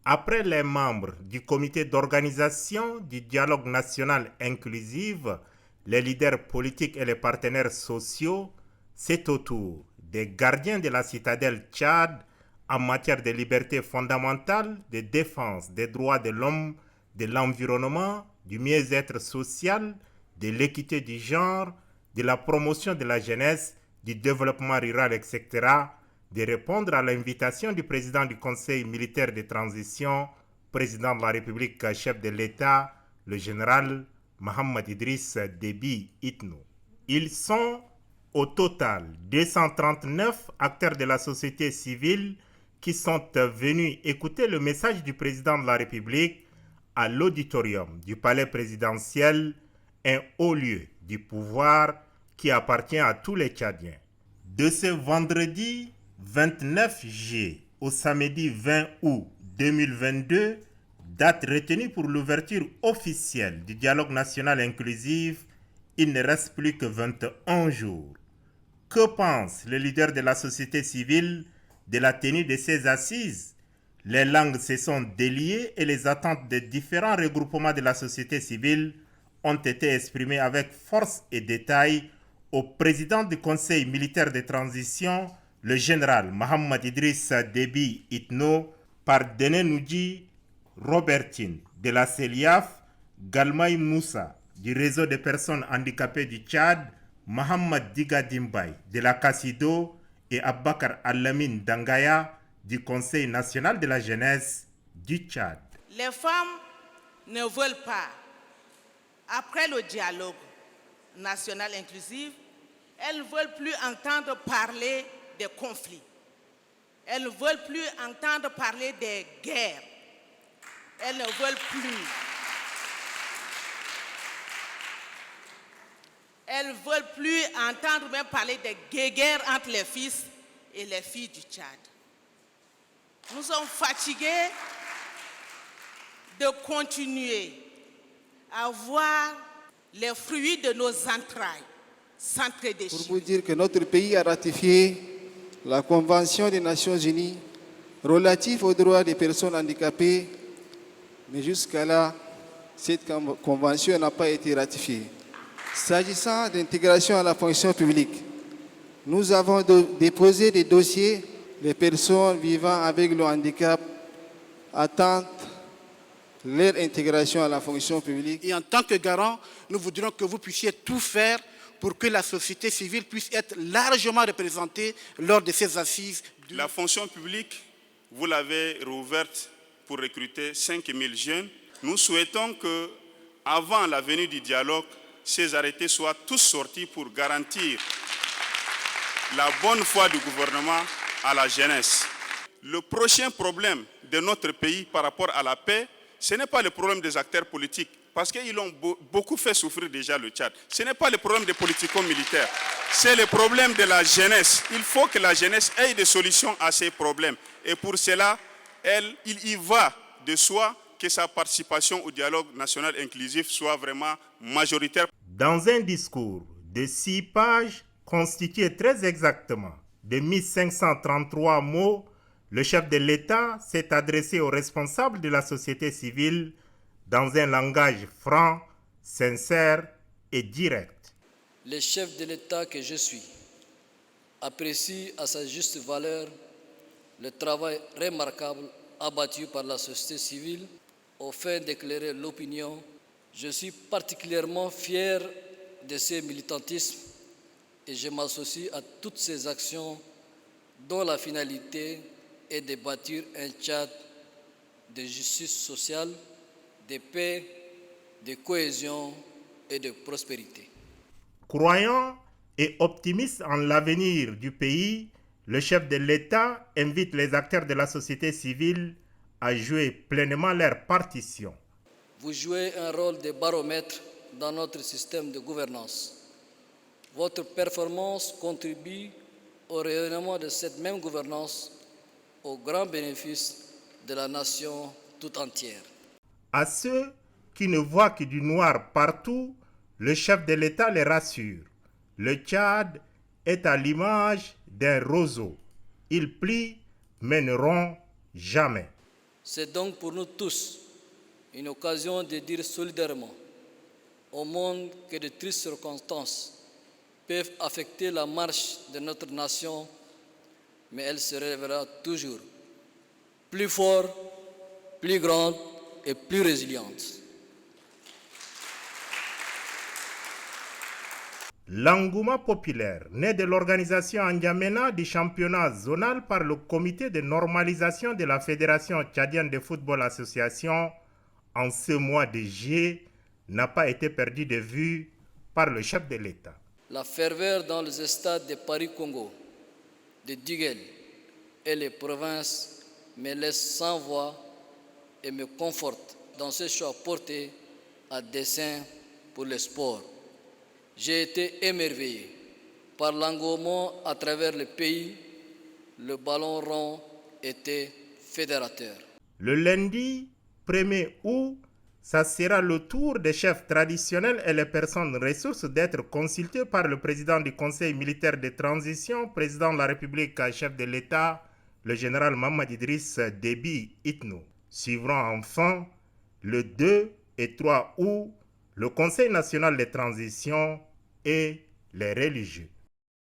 Après les membres du comité d'organisation du dialogue national inclusif, les leaders politiques et les partenaires sociaux, c'est au tour des gardiens de la citadelle Tchad en matière de liberté fondamentale, de défense des droits de l'homme, de l'environnement, du mieux-être social, de l'équité du genre, de la promotion de la jeunesse, du développement rural, etc., de répondre à l'invitation du président du Conseil militaire de transition, président de la République, chef de l'État, le général Mohamed Idriss Déby Itno. Ils sont au total 239 acteurs de la société civile qui sont venus écouter le message du président de la République à l'auditorium du palais présidentiel, un haut lieu du pouvoir qui appartient à tous les Tchadiens. De ce vendredi 29 juillet au samedi 20 août 2022, date retenue pour l'ouverture officielle du dialogue national inclusif, il ne reste plus que 21 jours. Que pensent les leaders de la société civile de la tenue de ces assises? Les langues se sont déliées et les attentes des différents regroupements de la société civile ont été exprimées avec force et détail au président du Conseil militaire de transition, le général Mohamed Idriss Déby Itno, par Denenoudji Robertine de la CELIAF, Galmaï Moussa du réseau des personnes handicapées du Tchad, Mohamed Diga Dimbay de la CACIDO et Abakar Alamine Dangaya du Conseil national de la jeunesse du Tchad. Les femmes ne veulent pas, après le dialogue national inclusif, elles ne veulent plus entendre parler des conflits. Elles ne veulent plus entendre parler des guerres. Elles ne veulent plus. Elles ne veulent plus entendre même parler des guerres entre les fils et les filles du Tchad. Nous sommes fatigués de continuer à voir les fruits de nos entrailles s'entre-déchirer. Pour vous dire que notre pays a ratifié la Convention des Nations Unies relative aux droits des personnes handicapées, mais jusqu'à là, cette convention n'a pas été ratifiée. S'agissant d'intégration à la fonction publique, nous avons déposé des dossiers. Les personnes vivant avec le handicap attendent leur intégration à la fonction publique. Et en tant que garant, nous voudrions que vous puissiez tout faire pour que la société civile puisse être largement représentée lors de ces assises. La fonction publique, vous l'avez rouverte pour recruter 5 000 jeunes. Nous souhaitons que, avant la venue du dialogue, ces arrêtés soient tous sortis pour garantir la bonne foi du gouvernement à la jeunesse. Le prochain problème de notre pays par rapport à la paix, ce n'est pas le problème des acteurs politiques, parce qu'ils ont beaucoup fait souffrir déjà le Tchad. Ce n'est pas le problème des politico-militaires, c'est le problème de la jeunesse. Il faut que la jeunesse ait des solutions à ces problèmes. Et pour cela, il y va de soi que sa participation au dialogue national inclusif soit vraiment majoritaire. Dans un discours de 6 pages, constitué très exactement de 1533 mots, le chef de l'État s'est adressé aux responsables de la société civile dans un langage franc, sincère et direct. Le chef de l'État que je suis apprécie à sa juste valeur le travail remarquable abattu par la société civile au fin d'éclairer l'opinion. Je suis particulièrement fier de ce militantisme et je m'associe à toutes ces actions dont la finalité est de bâtir un Tchad de justice sociale, de paix, de cohésion et de prospérité. Croyant et optimiste en l'avenir du pays, le chef de l'État invite les acteurs de la société civile à jouer pleinement leur partition. Vous jouez un rôle de baromètre dans notre système de gouvernance. Votre performance contribue au rayonnement de cette même gouvernance au grand bénéfice de la nation tout entière. À ceux qui ne voient que du noir partout, le chef de l'État les rassure. Le Tchad est à l'image d'un roseau. Il plie mais ne rompt jamais. C'est donc pour nous tous une occasion de dire solidairement au monde que de tristes circonstances peuvent affecter la marche de notre nation, mais elle se révélera toujours plus forte, plus grande et plus résiliente. L'engouement populaire, né de l'organisation en N'Djamena du championnat zonal par le comité de normalisation de la Fédération tchadienne de football association en ce mois de juillet, n'a pas été perdu de vue par le chef de l'État. La ferveur dans les stades de Paris-Congo, de Duguel et les provinces me laisse sans voix et me conforte dans ce choix porté à dessein pour le sport. J'ai été émerveillé par l'engouement à travers le pays. Le ballon rond était fédérateur. Le lundi 1er août, ça sera le tour des chefs traditionnels et les personnes ressources d'être consultés par le président du Conseil militaire de transition, président de la République, chef de l'État, le général Mamad Idriss Déby Itno. Suivront enfin le 2 et 3 août le Conseil national de transition et les religieux.